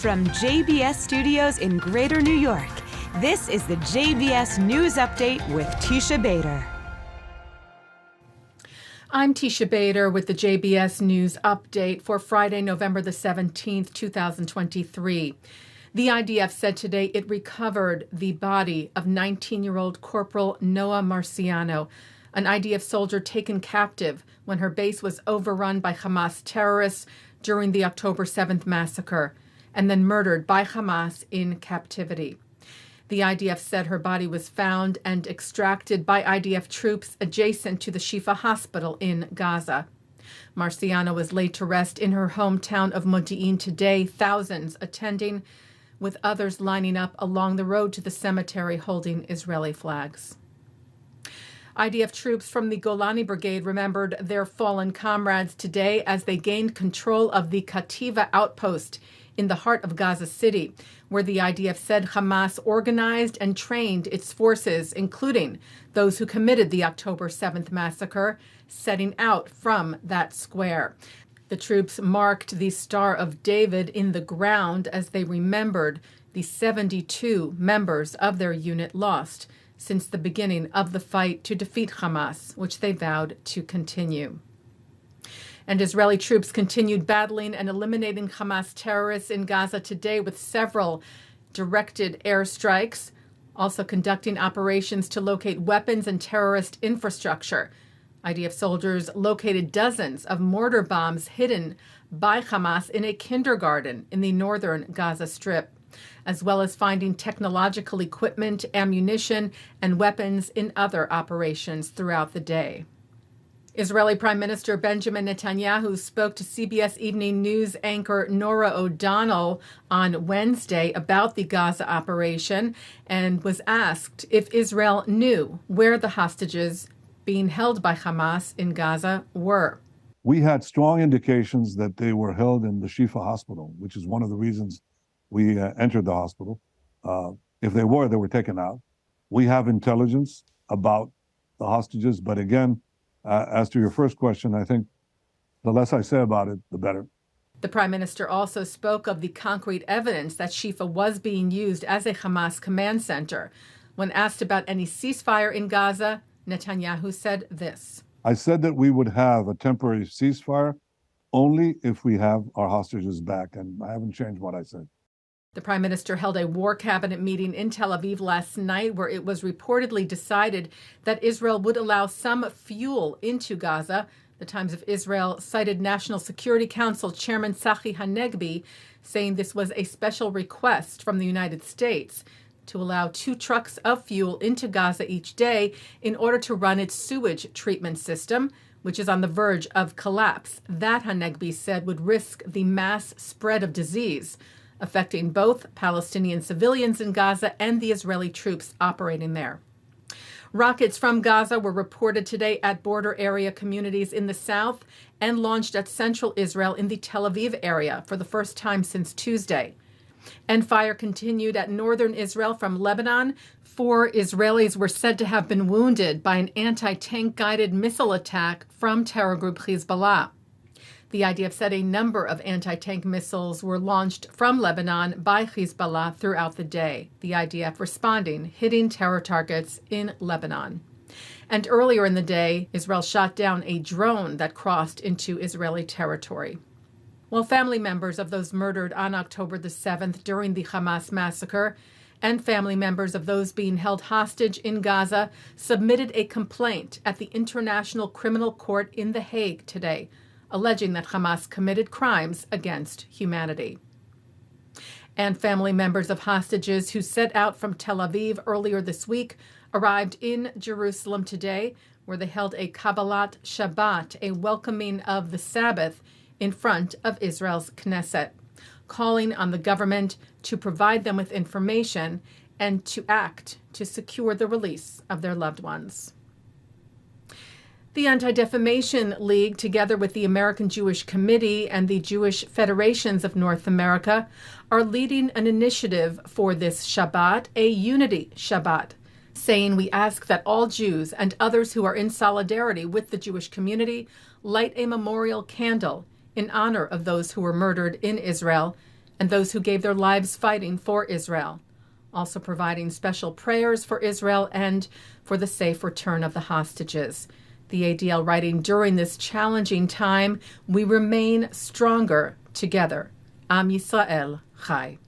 From JBS Studios in Greater New York, this is the JBS News Update with Teisha Bader. I'm Teisha Bader with the JBS News Update for Friday, November the 17th, 2023. The IDF said today it recovered the body of 19-year-old Corporal Noah Marciano, an IDF soldier taken captive when her base was overrun by Hamas terrorists during the October 7th massacre, and then murdered by Hamas in captivity. The IDF said her body was found and extracted by IDF troops adjacent to the Shifa hospital in Gaza. Marciano was laid to rest in her hometown of Modi'in today, thousands attending, with others lining up along the road to the cemetery holding Israeli flags. IDF troops from the Golani Brigade remembered their fallen comrades today as they gained control of the Kativa outpost in the heart of Gaza City, where the IDF said Hamas organized and trained its forces, including those who committed the October 7th massacre, setting out from that square. The troops marked the Star of David in the ground as they remembered the 72 members of their unit lost since the beginning of the fight to defeat Hamas, which they vowed to continue. And Israeli troops continued battling and eliminating Hamas terrorists in Gaza today with several directed airstrikes, also conducting operations to locate weapons and terrorist infrastructure. IDF soldiers located dozens of mortar bombs hidden by Hamas in a kindergarten in the northern Gaza Strip, as well as finding technological equipment, ammunition, and weapons in other operations throughout the day. Israeli Prime Minister Benjamin Netanyahu spoke to CBS Evening News anchor Norah O'Donnell on Wednesday about the Gaza operation and was asked if Israel knew where the hostages being held by Hamas in Gaza were. We had strong indications that they were held in the Shifa hospital, which is one of the reasons we entered the hospital. If they were taken out. We have intelligence about the hostages, but again, as to your first question, I think the less I say about it, the better. The Prime Minister also spoke of the concrete evidence that Shifa was being used as a Hamas command center. When asked about any ceasefire in Gaza, Netanyahu said this. I said that we would have a temporary ceasefire only if we have our hostages back, and I haven't changed what I said. The Prime Minister held a war cabinet meeting in Tel Aviv last night where it was reportedly decided that Israel would allow some fuel into Gaza. The Times of Israel cited National Security Council Chairman Tzachi Hanegbi, saying this was a special request from the United States to allow 2 trucks of fuel into Gaza each day in order to run its sewage treatment system, which is on the verge of collapse. That, Hanegbi said, would risk the mass spread of disease, affecting both Palestinian civilians in Gaza and the Israeli troops operating there. Rockets from Gaza were reported today at border area communities in the south and launched at central Israel in the Tel Aviv area for the first time since Tuesday. And fire continued at northern Israel from Lebanon. 4 Israelis were said to have been wounded by an anti-tank guided missile attack from terror group Hezbollah. The IDF said a number of anti-tank missiles were launched from Lebanon by Hezbollah throughout the day, the IDF responding, hitting terror targets in Lebanon. And earlier in the day, Israel shot down a drone that crossed into Israeli territory. While family members of those murdered on October the 7th during the Hamas massacre and family members of those being held hostage in Gaza submitted a complaint at the International Criminal Court in The Hague today, alleging that Hamas committed crimes against humanity. And family members of hostages who set out from Tel Aviv earlier this week arrived in Jerusalem today, where they held a Kabbalat Shabbat, a welcoming of the Sabbath, in front of Israel's Knesset, calling on the government to provide them with information and to act to secure the release of their loved ones. The Anti-Defamation League, together with the American Jewish Committee and the Jewish Federations of North America, are leading an initiative for this Shabbat, a unity Shabbat, saying we ask that all Jews and others who are in solidarity with the Jewish community light a memorial candle in honor of those who were murdered in Israel and those who gave their lives fighting for Israel, also providing special prayers for Israel and for the safe return of the hostages. The ADL writing, during this challenging time, we remain stronger together. Am Yisrael Chai.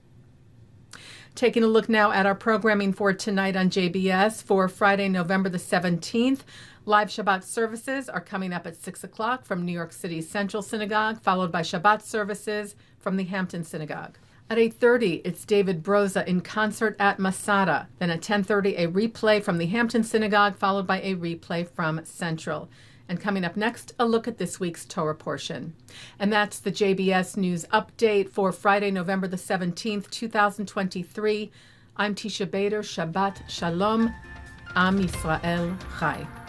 Taking a look now at our programming for tonight on JBS for Friday, November the 17th. Live Shabbat services are coming up at 6 o'clock from New York City's Central Synagogue, followed by Shabbat services from the Hampton Synagogue. At 8:30, it's David Broza in concert at Masada. Then at 10:30, a replay from the Hampton Synagogue, followed by a replay from Central. And coming up next, a look at this week's Torah Portion. And that's the JBS News Update for Friday, November the 17th, 2023. I'm Teisha Bader. Shabbat Shalom. Am Yisrael Chai.